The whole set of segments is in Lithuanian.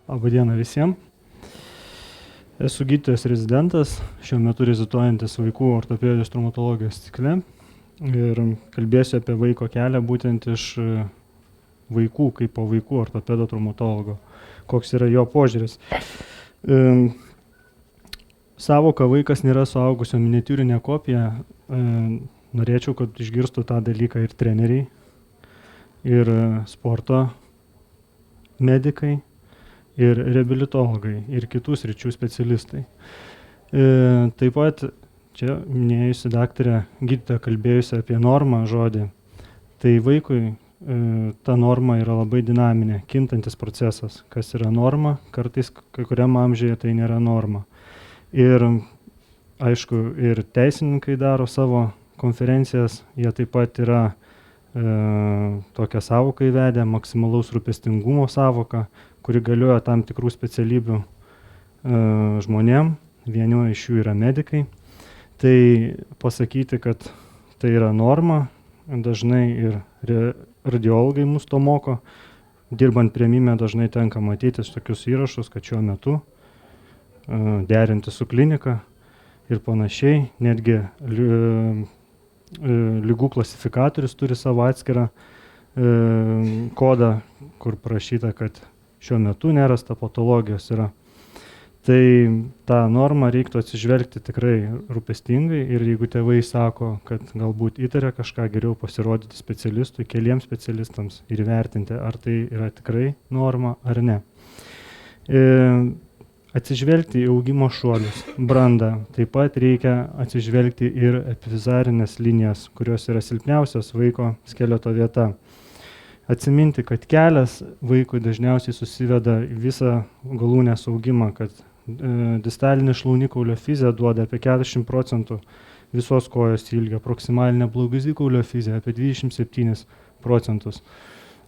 Labadiena visiems. Esu gydytojas rezidentas, šiuo metu reziduojantis vaikų ortopedijos traumatologijos cikle ir kalbėsiu apie vaiko kelią būtent iš vaikų, kaip po vaikų ortopedo traumatologo, koks yra jo požiūris. Savoka vaikas nėra suaugusio miniatiūrinė kopija. Norėčiau, kad išgirstų tą dalyką ir treneriai, ir sporto medikai, ir reabilitologai, ir kitų sričių specialistai. Taip pat čia minėjusi daktarė gydytoja kalbėjusi apie normą žodį, tai vaikui ta norma yra labai dinaminė, kintantis procesas. Kas yra norma, kartais kai kuriam amžiuje tai nėra norma. Ir aišku, ir teisininkai daro savo konferencijas, jie taip pat yra tokią savoką įvedę, maksimalaus rūpestingumo savoką, kuri galioja tam tikrų specialybių žmonėm, vieni iš jų yra medikai. Tai pasakyti, kad tai yra norma, dažnai ir radiologai mus to moko. Dirbant priėmime dažnai tenka matyti tokius įrašus, kad šiuo metu derinti su klinika ir panašiai. Netgi lygų klasifikatorius turi savo atskirą kodą, kur parašyta, kad šiuo metu nerasta patologijos yra. Tai tą normą reiktų atsižvelgti tikrai rūpestingai ir jeigu tėvai sako, kad galbūt įtaria kažką, geriau pasirodyti specialistui, keliems specialistams ir įvertinti, ar tai yra tikrai norma ar ne. Atsižvelgti į augimo šuolius, brandą. Taip pat reikia atsižvelgti ir epifizarinės linijas, kurios yra silpniausios vaiko skeleto vieta. Atsiminti, kad kelias vaikui dažniausiai susiveda į visą galūnės augimą, kad distalinė šlaunikaulio fizė duoda apie 40% visos kojos ilgio, proksimalinė blauzdikaulio fizė apie 27%.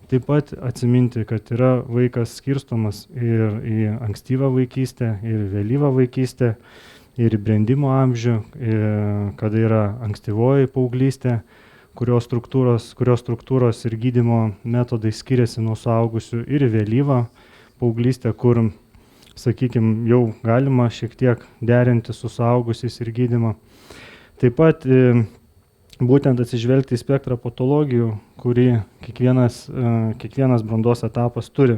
Taip pat atsiminti, kad yra vaikas skirstomas ir į ankstyvą vaikystę, ir vėlyvą vaikystę, ir brendimo amžių, kada yra ankstyvoji paauglystė, kurios struktūros ir gydymo metodai skiriasi nuo suaugusių, ir vėlyvą paauglystę, kur, sakykime, jau galima šiek tiek derinti su suaugusiais ir gydymą. Taip pat būtent atsižvelgti į spektrą patologijų, kurį kiekvienas brandos etapas turi.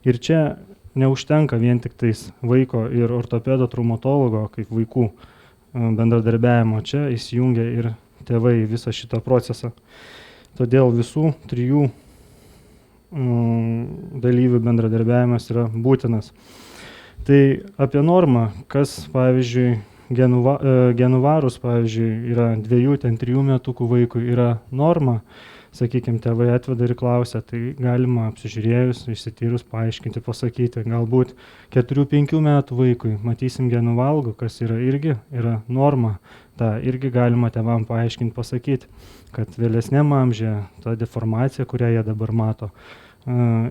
Ir čia neužtenka vien tik tais vaiko ir ortopedo traumatologo kaip vaikų bendradarbiavimo. Čia įsijungia ir tėvai visą šitą procesą. Todėl visų trijų dalyvių bendradarbiavimas yra būtinas. Tai apie normą, kas pavyzdžiui genuvarus, pavyzdžiui, yra 2-3 metukų vaikui yra norma, sakykime, tėvai atveda ir klausia, tai galima apsižiūrėjus, išsityrus, paaiškinti, pasakyti. Galbūt 4-5 metų vaikui matysim genuvalgų, kas irgi yra norma. Ta irgi galima tėvam paaiškinti, pasakyti, kad vėlesniam amžiuje ta deformacija, kurią jie dabar mato,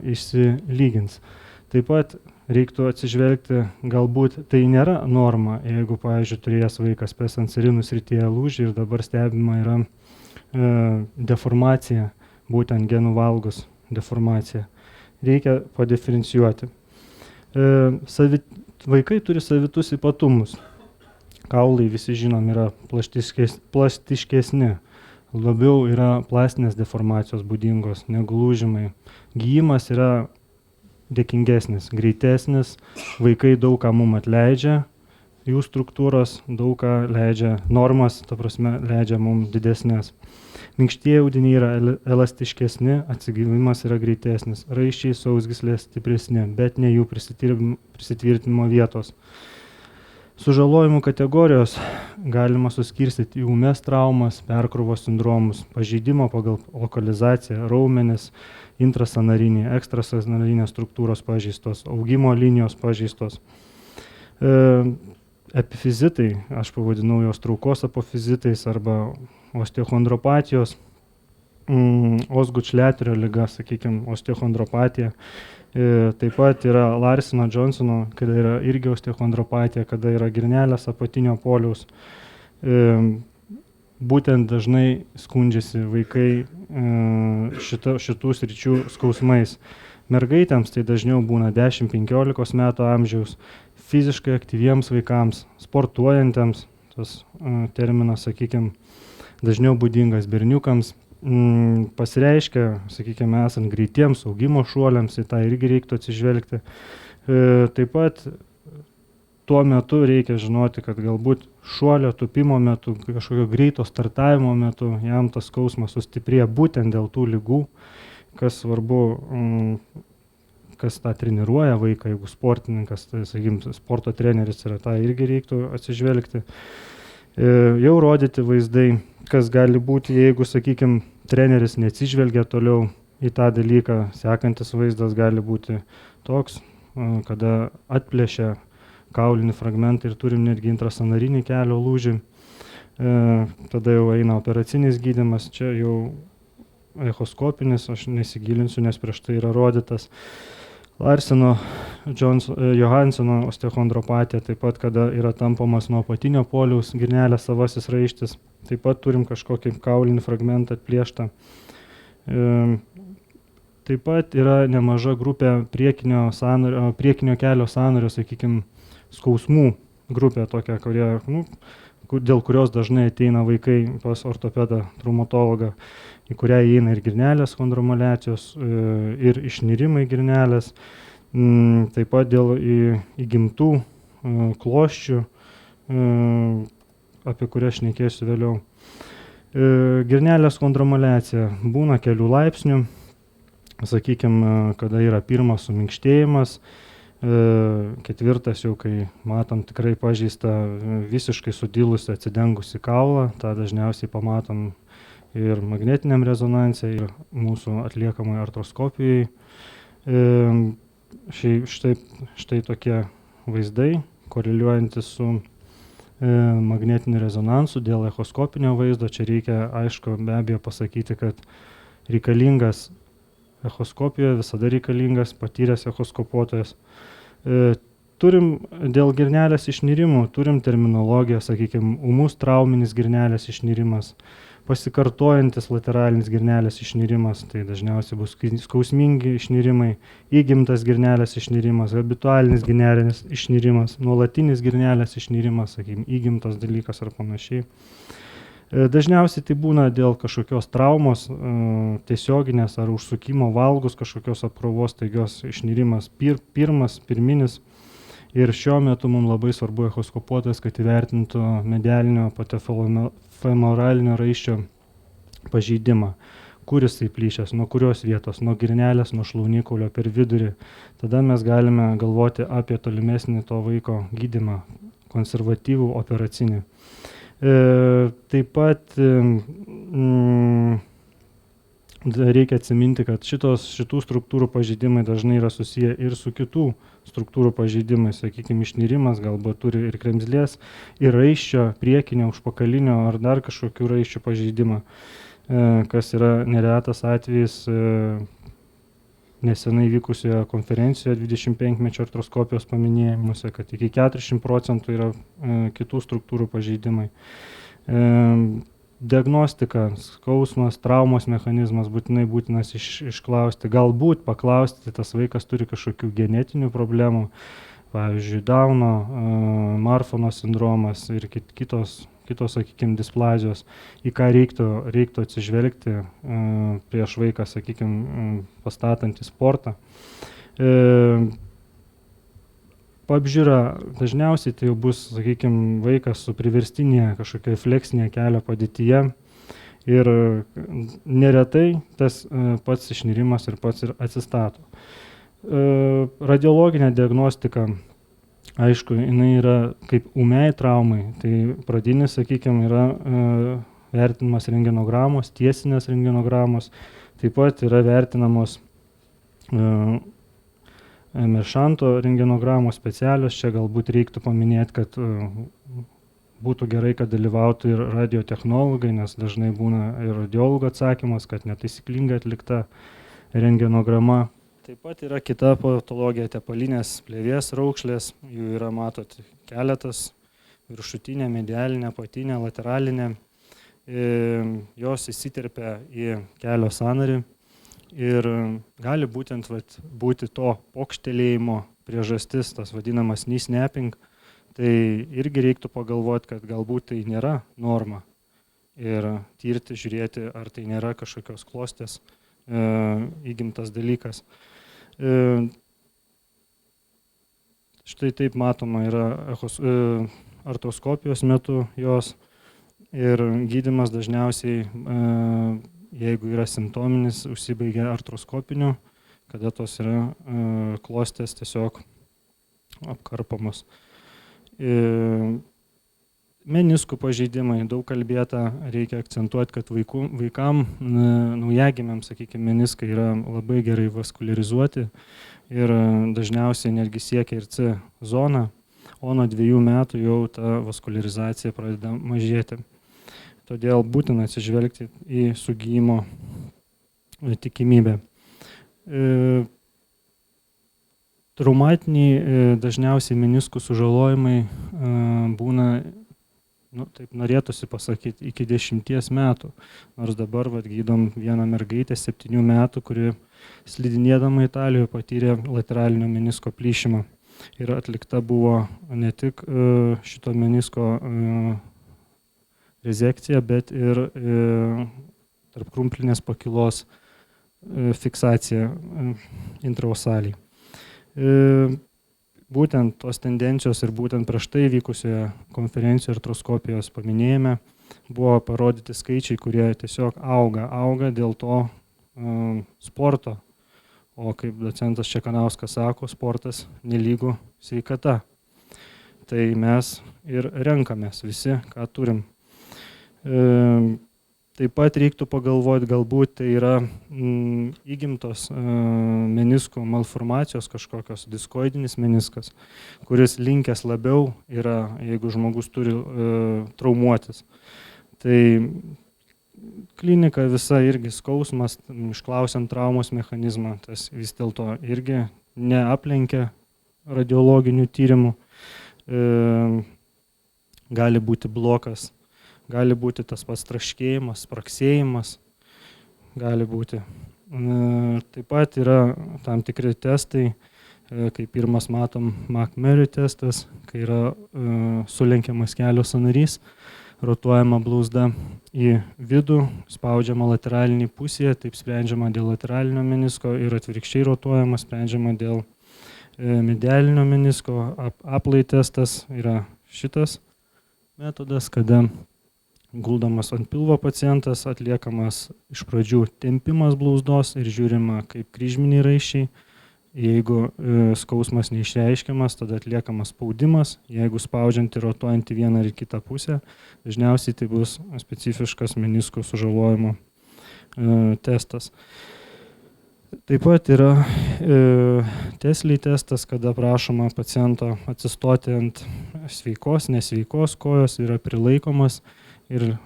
išsilygins. Taip pat reiktų atsižvelgti, galbūt tai nėra norma, jeigu, pavyzdžiui, turėjęs vaikas pesansarinų srityje lūžį ir dabar stebima yra deformacija, būtent genų valgus deformacija. Reikia padiferencijuoti. Vaikai turi savitus ypatumus. Kaulai, visi žinom, yra plastiškesni, labiau yra plastinės deformacijos būdingos negu lūžimai. Gijimas yra dėkingesnis, greitesnis, vaikai daug ką mum atleidžia, jų struktūros daug ką leidžia, normas, ta prasme, leidžia mum didesnės. Minkštieji audiniai yra elastiškesni, atsigavimas yra greitesnis, raiščiai sausgyslės stipresni, bet ne jų prisitvirtinimo vietos. Sužalojimų kategorijos galima suskirstyti į ūmes traumas, perkrovos sindromus, pažeidimo pagal lokalizaciją, raumenis, intrasanarinė, ekstrasanarinės struktūros pažeistos, augimo linijos pažeistos. Epifizitai, aš pavadinau jos traukos apofizitais arba osteochondropatijos, Osgut-Šleterio liga, sakykime, osteochondropatija. Taip pat yra Larseno-Johnsono, kada yra irgi osteochondropatija, kada yra girnelės apatinio poliaus. Būtent dažnai skundžiasi vaikai šitų sričių skausmais. Mergaitėms tai dažniau būna 10-15 metų amžiaus, fiziškai aktyviems vaikams, sportuojantiems, tas terminas, sakykime, dažniau būdingas berniukams, pasireiškia, sakykime, esant greitiems augimo šuoliams, į tą irgi reiktų atsižvelgti. Taip pat tuo metu reikia žinoti, kad galbūt šuolio tupimo metu, kažkokio greito startavimo metu jam tas skausmas sustiprėja būtent dėl tų ligų, kas svarbu, kas tą treniruoja vaiką, jeigu sportininkas, tai, sakykime, sporto treneris yra, tą irgi reiktų atsižvelgti. Jau rodyti vaizdai, kas gali būti, jeigu, sakykime, treneris neatsižvelgia toliau į tą dalyką, sekantis vaizdas gali būti toks, kada atplėšia kaulinį fragmentą ir turim netgi intrasanarinį kelio lūžį. Tada jau eina operacinis gydymas, čia jau echoskopinis, aš nesigilinsiu, nes prieš tai yra rodytas. Larseno Johanseno osteochondropatija, taip pat kada yra tampomas nuo apatinio poliaus girnelės savasis raištis, taip pat turim kažkokį kaulinį fragmentą atplėštą. Taip pat yra nemaža grupė priekinio kelio sąnario, sakykime, skausmų grupė tokia, dėl kurios dažnai ateina vaikai pas ortopedą, traumatologą, į kurią įeina ir girnelės chondromalacijos, ir išnirimai girnelės, taip pat dėl įgimtų klosčių, apie kurią šnekėsiu vėliau. Girnelės chondromalacija būna kelių laipsnių, sakykime, kada yra pirmas suminkštėjimas, ketvirtas jau, kai matom tikrai pažeistą visiškai sudilusi atsidengusi kaulą, tą dažniausiai pamatom ir magnetiniam rezonanse, ir mūsų atliekamai artroskopijai. Štai tokie vaizdai, koreliuojantys su magnetiniu rezonansu dėl echoskopinio vaizdo. Čia reikia, aišku, be abejo pasakyti, kad reikalingas echoskopijoje, visada reikalingas patyręs echoskopuotojas. Turim dėl girnelės išnirimų, turim terminologiją, sakykime, ūmus trauminis girnelės išnirimas, pasikartojantis lateralinis girnelės išnirimas, tai dažniausiai bus skausmingi išnirimai, įgimtas girnelės išnirimas, habitualinis girnelės išnirimas, nuolatinis girnelės išnirimas, sakykime, įgimtas dalykas ar panašiai. Dažniausiai tai būna dėl kažkokios traumos, tiesioginės ar užsukimo valgus, kažkokios apkrovos staigios išnirimas pirminis. Ir šiuo metu mums labai svarbu echoskopuotojas, kad įvertintų medialinio patefemoralinio raiščio pažeidimą. Kur jisai plyšęs, nuo kurios vietos, nuo girnelės, nuo šlaunikaulio per vidurį. Tada mes galime galvoti apie tolimesnį to vaiko gydymą, konservatyvų operacinį. Taip pat reikia atsiminti, kad šitų struktūrų pažeidimai dažnai yra susiję ir su kitų struktūrų pažeidimais, sakykime, išnirimas galbūt turi ir kremzlės, ir raiščio, priekinio, užpakalinio ar dar kažkokių raiščių pažeidimą, kas yra neretas atvejis nesenai vykusioje konferencijoje 25-mečio artroskopijos paminėjimuose, kad iki 40% yra kitų struktūrų pažeidimai. Diagnostika, skausmas, traumos mechanizmas būtinai būtinas išklausti. Galbūt paklausti, tas vaikas turi kažkokių genetinių problemų, pavyzdžiui, Dauno, Marfano sindromas ir kitos, sakykime, displazijos, į ką reiktų atsižvelgti prieš vaiką, sakykime, pastatant į sportą. Apžiūra dažniausiai tai jau bus, sakykime, vaikas su priverstinėje kažkokia fleksinėje kelio padėtyje ir neretai tas pats išnirimas ir pats ir atsistato. Radiologinė diagnostika, aišku, jinai yra kaip ūmiai traumai, tai pradinis, sakykime, yra vertinamas rentgenogramos, tiesinės rentgenogramos, taip pat yra vertinamos Meršanto rentgenogramos specialios. Čia galbūt reiktų paminėti, kad būtų gerai, kad dalyvautų ir radiotechnologai, nes dažnai būna ir radiologų atsakymas, kad netaisyklingai atlikta rentgenograma. Taip pat yra kita patologija, tepalinės plėvės raukšlės, jų yra, matot, keletas, viršutinė, medialinė, apatinė, lateralinė. Jos įsiterpia į kelio sąnarį, Ir gali būti to pokštelėjimo priežastis, tas vadinamas knee snapping, tai irgi reiktų pagalvoti, kad galbūt tai nėra norma ir tirti, žiūrėti, ar tai nėra kažkokios klostės įgimtas dalykas. Štai taip matoma yra artroskopijos metu jos ir gydymas dažniausiai, jeigu yra simptominis, užsibaigia artroskopiniu, kada tos yra klostės tiesiog apkarpamos. Meniskų pažeidimai, daug kalbėta, reikia akcentuoti, kad vaikam, naujagimiam, sakykime, meniskai yra labai gerai vaskuliarizuoti ir dažniausiai netgi siekia ir C zoną, o nuo 2 metų jau ta vaskuliarizacija pradeda mažėti. Todėl būtina atsižvelgti į sugijimo tikimybę. Traumatiniai dažniausiai meniskų sužalojimai būna, taip norėtųsi pasakyti, iki 10 metų. Nors dabar gydom vieną mergaitę 7 metų, kuri slidinėdama Italijoje patyrė lateralinio menisko plyšimą. Ir atlikta buvo ne tik šito menisko rezekcija, bet ir tarpkrumplinės pakilos fiksacija intraosaliai. Būtent tos tendencijos ir būtent prieš tai vykusioje konferencijoje artroskopijos paminėjime buvo parodyti skaičiai, kurie tiesiog auga dėl to sporto. O kaip docentas Čekanauskas sako, sportas nelygu sveikata. Tai mes ir renkamės visi, ką turim. Taip pat reiktų pagalvoti, galbūt tai yra įgimtos meniskų malformacijos kažkokios, diskoidinis meniskas, kuris linkęs labiau yra, jeigu žmogus turi traumuotis. Tai klinika visa irgi skausmas, išklausiant traumos mechanizmą, tas vis dėlto irgi neaplenkia radiologinių tyrimų. Gali būti blokas. Gali būti tas pats traškėjimas, spraksėjimas, gali būti. Taip pat yra tam tikri testai, kaip pirmas matom McMurray testas, kai yra sulenkiamas kelio sąnarys, rotuojama blauzda į vidų, spaudžiama lateralinį pusėje, taip sprendžiama dėl lateralinio menisko ir atvirkščiai rotuojama, sprendžiama dėl medialinio menisko. Aplai testas yra šitas metodas, kada guldamas ant pilvo pacientas, atliekamas iš pradžių tempimas blauzdos ir žiūrima kaip kryžminiai raiščiai. Jeigu skausmas neišreiškiamas, tada atliekamas spaudimas. Jeigu spaudžiant ir rotuojant į vieną ar kitą pusę, dažniausiai tai bus specifiškas meniskų sužalojimo testas. Taip pat yra Tesliai testas, kada prašoma paciento atsistoti ant sveikos, nesveikos kojos, yra prilaikomas ir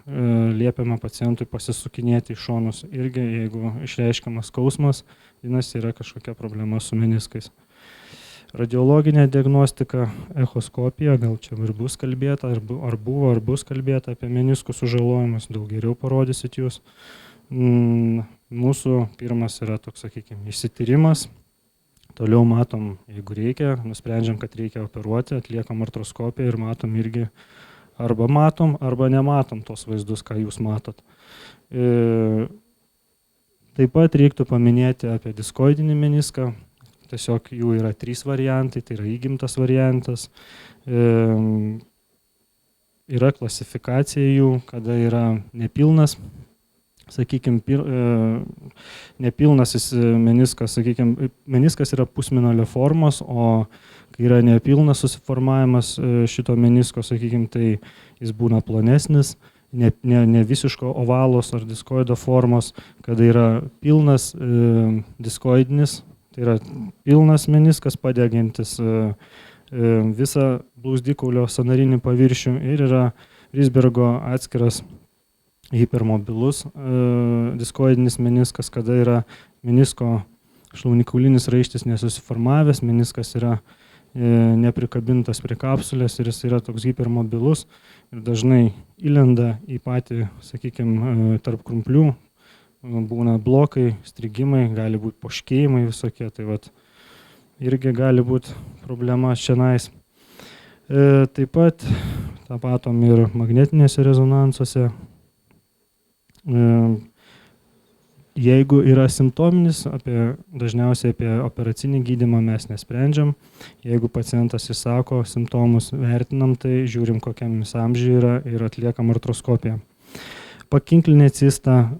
liepiama pacientui pasisukinėti į šonus. Irgi, jeigu išreiškiamas skausmas, vadinasi, yra kažkokia problema su meniskais. Radiologinė diagnostika, echoskopija, gal čia ir bus kalbėta, ar bus kalbėta apie meniskų sužalojimus, daug geriau parodysit jūs. Mūsų pirmas yra toks, sakykime, išsityrimas. Toliau matom, jeigu reikia, nusprendžiam, kad reikia operuoti, atliekam artroskopiją ir matom irgi, arba matom, arba nematom tos vaizdus, ką jūs matot. Taip pat reiktų paminėti apie diskoidinį meniską. Tiesiog jų yra 3 variantai, tai yra įgimtas variantas. Yra klasifikacija jų, kada yra nepilnas, sakykime, nepilnasis meniskas, sakykime, meniskas yra pusmėnulio formos, o kai yra nepilnas susiformavimas šito menisko, sakykime, tai jis būna plonesnis, ne visiško ovalos ar diskoido formos, kada yra pilnas diskoidinis, tai yra pilnas meniskas padegintis visą blauzdikaulio sąnarinį paviršių ir yra Risbergo atskiras hipermobilus diskoidinis meniskas, kada yra menisko šlaunikaulinis raištis nesusiformavęs, meniskas yra neprikabintas prie kapsulės ir jis yra toks hipermobilus ir dažnai įlenda į patį, sakykime, tarp krumplių būna blokai, strigimai, gali būti poškėjimai visokie, tai vat irgi gali būti problema šiandien. Taip pat tą matom ir magnetinėse rezonansuose. Jeigu yra simptominis, dažniausiai apie operacinį gydymą mes nesprendžiam. Jeigu pacientas įsako simptomus, vertinam, tai žiūrim, kokiam amžiui yra ir atliekam artroskopiją. Pakinklinė cista,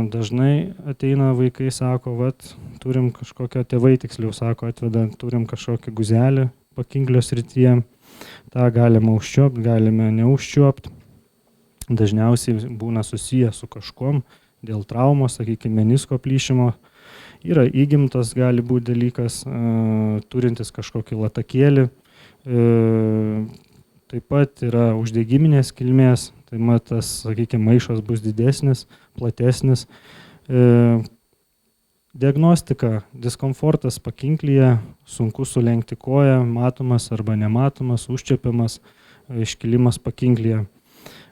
dažnai ateina vaikai, sako, turim kažkokią, tėvai tiksliau sako, atveda, turim kažkokią guzelį pakinklio srityje. Ta galima užčiuopti, galime neužčiuopti. Dažniausiai būna susiję su kažkuom dėl traumos, sakykime, menisko plyšimo. Yra įgimtas, gali būti dalykas, turintis kažkokį latakėlį. Taip pat yra uždegiminės kilmės, tai tas, sakykime, maišas bus didesnis, platesnis. Diagnostika, diskomfortas pakinklyje, sunku sulenkti koją, matomas arba nematomas, užčiapiamas, iškilimas pakinklyje.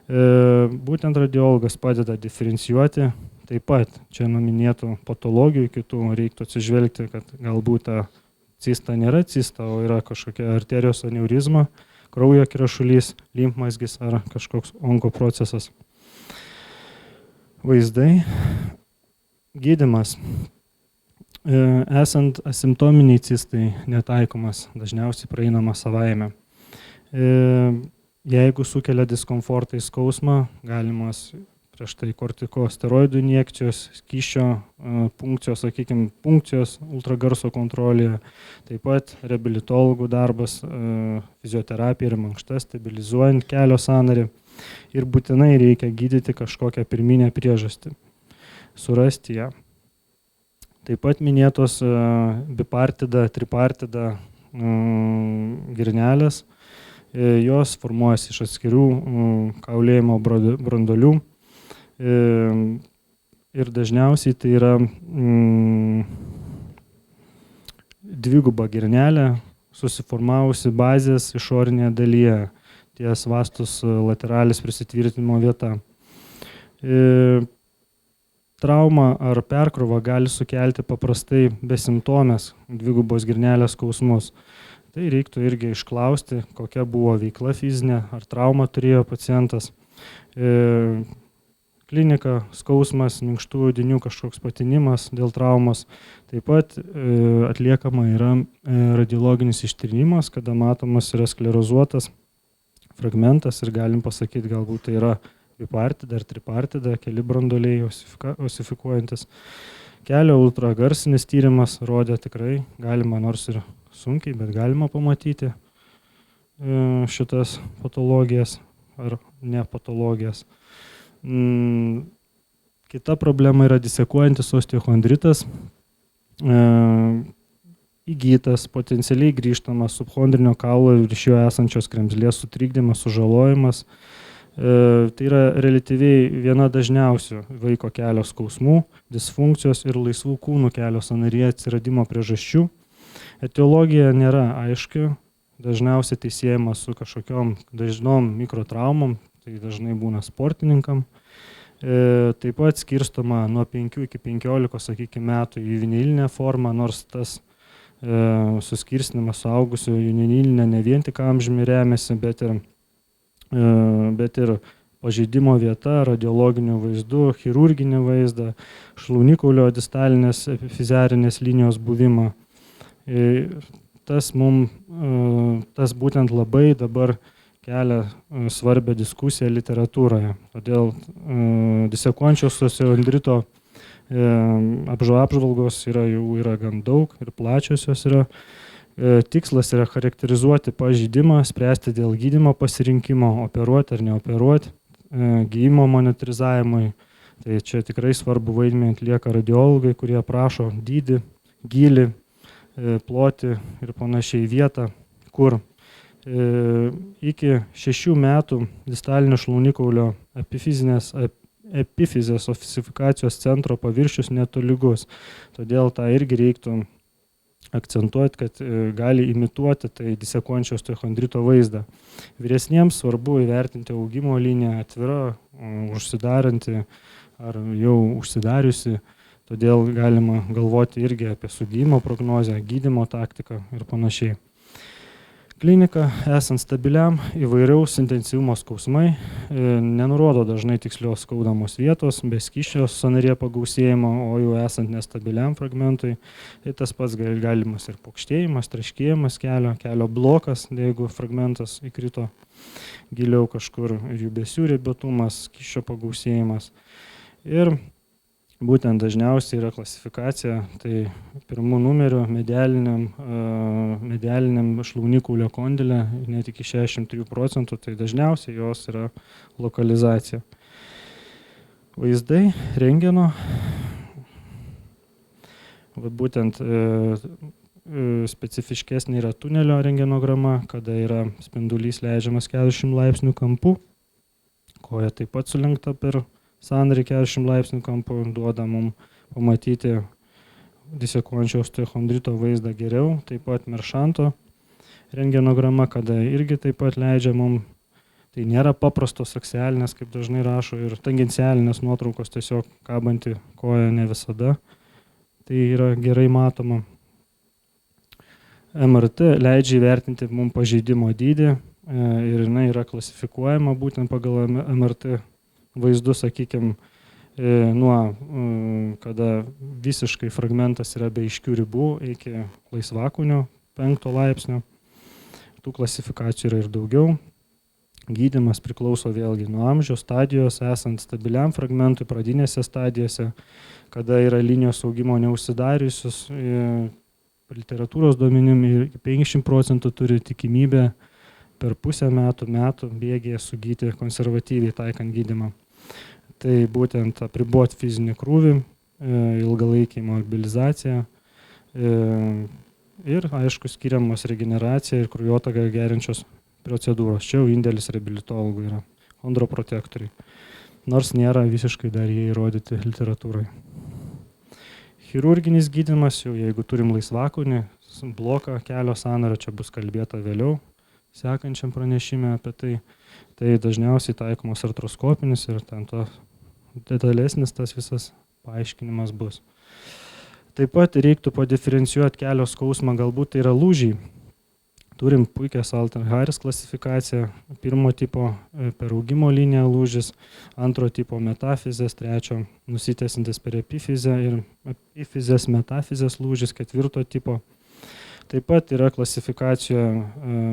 Būtent radiologas padeda diferencijuoti, taip pat čia numinėtų patologijų kitų reiktų atsižvelgti, kad galbūt ta cista nėra cista, o yra kažkokia arterijos aneurizma, kraujo krešulys, limfmazgis ar kažkoks onkoprocesas. Vaizdai, gydymas. Esant asimptominiai cistai netaikomas, dažniausiai praeinama savaime. Jeigu sukelia diskomfortą į skausmą, galimas prieš tai kortikosteroidų injekcijos, skysčio punkcijos, sakykime, punkcijos ultragarso kontrolėje, taip pat reabilitologų darbas, fizioterapija ir mankšta, stabilizuojant kelio sąnarį ir būtinai reikia gydyti kažkokią pirminę priežastį, surasti ją. Taip pat minėtos bipartida, tripartida girnelės, jos formuojasi iš atskirų kaulėjimo branduolių ir dažniausiai tai yra dviguba girnelė susiformavusi bazės išorinėje dalyje, ties vastus lateralis prisitvirtinimo vieta. Trauma ar perkrova gali sukelti paprastai besimptomės dvigubos girnelės skausmus. Tai reiktų irgi išklausti, kokia buvo veikla fizinė, ar traumą turėjo pacientas. Klinika, skausmas, minkštų audinių kažkoks patinimas dėl traumos. Taip pat atliekama yra radiologinis ištyrimas, kada matomas yra sklerozuotas fragmentas ir galim pasakyti, galbūt tai yra bipartida ar tripartida, keli branduoliai osifikuojantis. Kelio ultragarsinis tyrimas rodė tikrai galima, nors ir sunkiai, bet galima pamatyti šitas patologijas ar ne patologijas. Kita problema yra disekuojantis osteochondritas, įgytas, potencialiai grįžtamas subchondrinio kaulo ir iš jo esančios kremzlės sutrikdymas, sužalojimas. Tai yra relatyviai viena dažniausių vaiko kelio skausmų, disfunkcijos ir laisvų kūnų kelio sąnaryje atsiradimo priežasčių. Etiologija nėra aiški, dažniausiai tai siejama su kažkokiom dažnom mikrotraumom, tai dažnai būna sportininkam. Taip pat skirstoma nuo 5 iki 15, sakykime, metų į juvenilinę formą, nors tas suskirstinimas suaugusių juvenilinę ne vien tik amžiumi remiasi, bet ir pažeidimo vieta, radiologinių vaizdų, chirurginį vaizdą, šlaunikaulio distalinės epifiziarinės linijos buvimą. Tas būtent labai dabar kelia svarbią diskusiją literatūroje. Todėl disekuojančios osteochondrito apžvalgos jau yra gan daug ir plačiosios yra. Tikslas yra charakterizuoti pažeidimą, spręsti dėl gydymo pasirinkimo, operuoti ar neoperuoti, gydymo monitorizavimui. Tai čia tikrai svarbu vaidmenį atlieka radiologai, kurie aprašo dydį, gylį, plotį ir panašiai vietą, kur iki 6 metų distalinio šlaunikaulio epifizės osifikacijos centro paviršius netolygus. Todėl tą irgi reiktų akcentuoti, kad gali imituoti tai disekuojančio osteochondrito vaizdą. Vyresniems svarbu įvertinti augimo liniją, atvira, užsidaranti, ar jau užsidariusi, todėl galima galvoti irgi apie sugijimo prognozę, gydymo taktiką ir panašiai. Klinika esant stabiliam įvairiaus intensyvumo skausmai nenurodo dažnai tikslios skaudamos vietos, be skysčio sąnaryje pagausėjimo, o jau esant nestabiliam fragmentui, tai tas pats galimas ir pokštėjimas, traškėjimas kelio blokas, jeigu fragmentas įkrito giliau kažkur, judesių ribotumas, skysčio pagausėjimas. Ir būtent dažniausiai yra klasifikacija, tai pirmų numerių medialiniam šlaunikaulio kondile net iki 63%, tai dažniausiai jos yra lokalizacija. Vaizdai rentgeno, būtent specifiškesnė yra tunelio rentgenograma, kada yra spindulys leidžiamas 40 laipsnių kampu, koja taip pat sulenkta per sąnarį 40 laipsnių kampu, duoda mums pamatyti disekuojančio osteochondrito vaizdą geriau, taip pat Meršanto rentgenograma, kada irgi taip pat leidžia mums, tai nėra paprastos aksialinės, kaip dažnai rašo, ir tangencialinės nuotraukos tiesiog kabanti koja ne visada, tai yra gerai matoma. MRT leidžia įvertinti mums pažeidimo dydį ir jinai yra klasifikuojama būtent pagal MRT vaizdus, sakykime, nuo kada visiškai fragmentas yra be aiškių ribų iki laisvakūnio 5 laipsnio. Tų klasifikacijų yra ir daugiau. Gydymas priklauso vėlgi nuo amžiaus, stadijos, esant stabiliam fragmentui, pradinėse stadijose, kada yra linijos augimo neužsidariusios, literatūros duomenim iki 50% turi tikimybę per pusę metų bėgyje sugyti konservatyviai taikant gydymą. Tai būtent apriboti fizinį krūvį, ilgalaikį mobilizaciją ir, aišku, skiriamos regeneracija ir kraujotaką gerinčios procedūros. Čia jau indėlis reabilitologų yra, chondroprotektoriai, nors nėra visiškai dar jie įrodyti literatūrai. Chirurginis gydymas, jau jeigu turim laisvakūnį, bloką kelio sąnario, čia bus kalbėta vėliau, sekančiam pranešime apie tai, tai dažniausiai taikomas artroskopinis ir ten to detalesnis tas visas paaiškinimas bus. Taip pat reiktų padiferencijuoti kelio skausmą, galbūt tai yra lūžiai. Turim puikią Salter-Harris klasifikaciją, pirmo tipo per augimo liniją lūžis, antro tipo metafizės, trečio nusitęsintis per epifizę ir epifizės metafizės lūžis, ketvirto tipo. Taip pat yra klasifikacija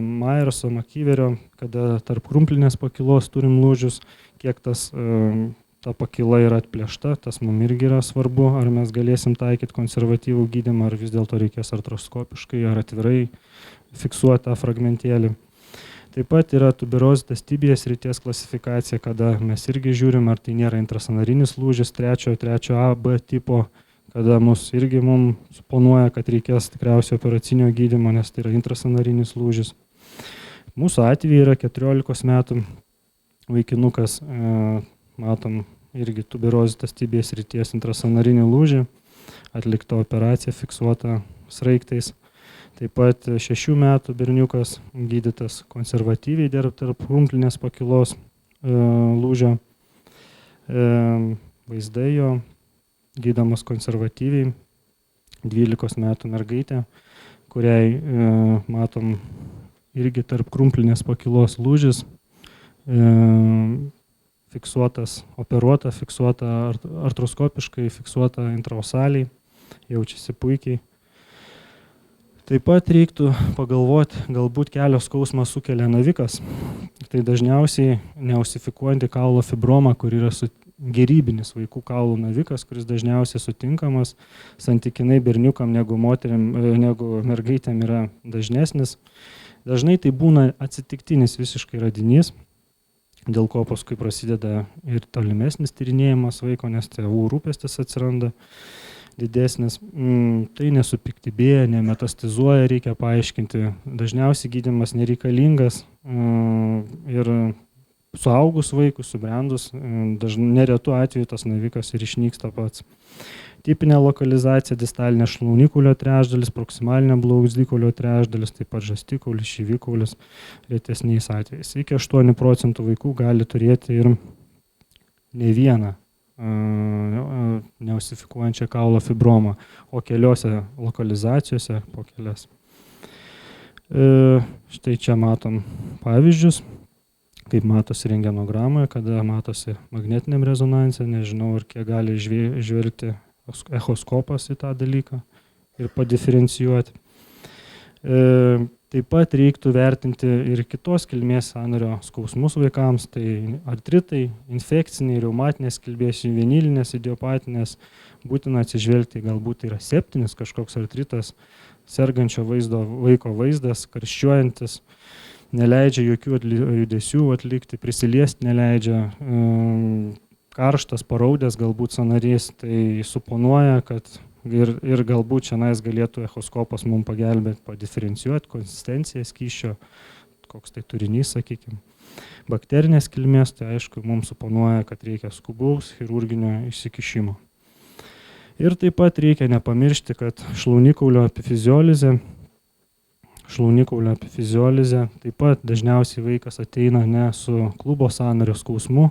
Myerso, Makyverio, kada tarp krumplinės pakilos turim lūžius, kiek ta pakila yra atplėšta, tas mums irgi yra svarbu, ar mes galėsim taikyti konservatyvų gydymą, ar vis dėlto reikės artroskopiškai, ar atvirai fiksuoti tą fragmentėlį. Taip pat yra tuberozės tibijos srities klasifikacija, kada mes irgi žiūrim, ar tai nėra intrasanarinis lūžis, trečio A, B tipo, kada mums suponuoja, kad reikės tikriausiai operacinio gydymo, nes tai yra intrasanarinis lūžis. Mūsų atveju yra 14 metų vaikinukas, matom irgi tuberozės tibijos srities intrasanarinį lūžį, atlikta operacija fiksuota sraigtais. Taip pat 6 metų berniukas gydytas konservatyviai tarp krumplinės pakilos lūžio, vaizdai jo gydomas konservatyviai, 12 metų mergaitė, kuriai matom irgi tarp krumplinės pakilos lūžis, fiksuotas, operuota, fiksuota artroskopiškai, fiksuota intraosaliai, jaučiasi puikiai. Taip pat reiktų pagalvoti, galbūt kelio skausmą sukelia navikas. Tai dažniausiai neosifikuojanti kaulo fibroma, kur yra gerybinis vaikų kaulų navikas, kuris dažniausiai sutinkamas, santykinai berniukam negu mergaitėm yra dažnesnis. Dažnai tai būna atsitiktinis visiškai radinys, dėl ko paskui prasideda ir tolimesnis tyrinėjimas vaiko, nes tėvų rūpestis atsiranda didesnis. Tai nesupiktybėja, nemetastizuoja, reikia paaiškinti. Dažniausiai gydymas nereikalingas ir suaugus vaikus, subrendus, neretu atveju tas navikas ir išnyksta pats. Tipinė lokalizacija distalinė šlaunikulio trečdalis, proksimalinė blauzdikaulio trečdalis, taip pat žastikaulis, šyvikaulis retesniais atvejais. Iki 8% vaikų gali turėti ir ne vieną neosifikuojančią kaulo fibromą, o keliose lokalizacijose po kelias. Štai čia matom pavyzdžius, kaip matosi rentgenogramoje, kada matosi magnetiniam rezonanse, nežinau, ar kiek gali žvelgti echoskopas į tą dalyką ir padiferencijuoti. Taip pat reiktų vertinti ir kitos kilmės sąnario skausmus vaikams, tai artritai, infekciniai, reumatinės kilmės, vinilinės, idiopatinės, būtina atsižvelgti, galbūt yra septinis kažkoks artritas, sergančio vaiko vaizdas, karščiuojantis, neleidžia jokių judesių atlikti, prisiliesti neleidžia, karštas, paraudęs galbūt sąnarys, tai suponuoja, kad ir galbūt šiandien galėtų echoskopas mums pagelbėti, padiferencijuoti konsistenciją skysčio, koks tai turinys, sakykime. Bakterinės kilmės, tai aišku, mums suponuoja, kad reikia skubaus chirurginio įsikišimo. Ir taip pat reikia nepamiršti, kad šlaunikaulio epifizioalizė, taip pat dažniausiai vaikas ateina ne su klubo sąnario skausmu,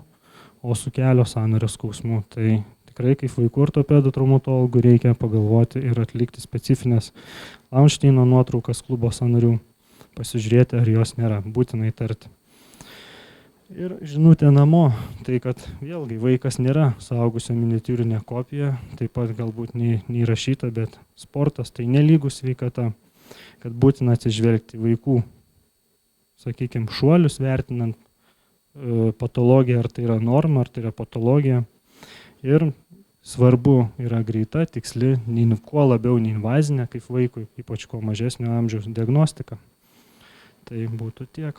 o su kelio sąnario skausmu. Tai tikrai kaip vaikų ortopedų traumatologų reikia pagalvoti ir atlikti specifines Launšteino nuotraukas klubo sąnarių, pasižiūrėti, ar jos nėra, būtinai tarti. Ir žinutė namo, tai kad vėlgi vaikas nėra suaugusio miniatiūrinė kopija, taip pat galbūt nei rašyta, bet sportas tai nelygų sveikata, kad būtina atsižvelgti vaikų, sakykime, šuolius vertinant patologiją, ar tai yra norma, ar tai yra patologija. Ir svarbu yra greita, tiksli, kuo labiau neinvazinė kaip vaikui, ypač kuo mažesnio amžiaus diagnostika. Tai būtų tiek.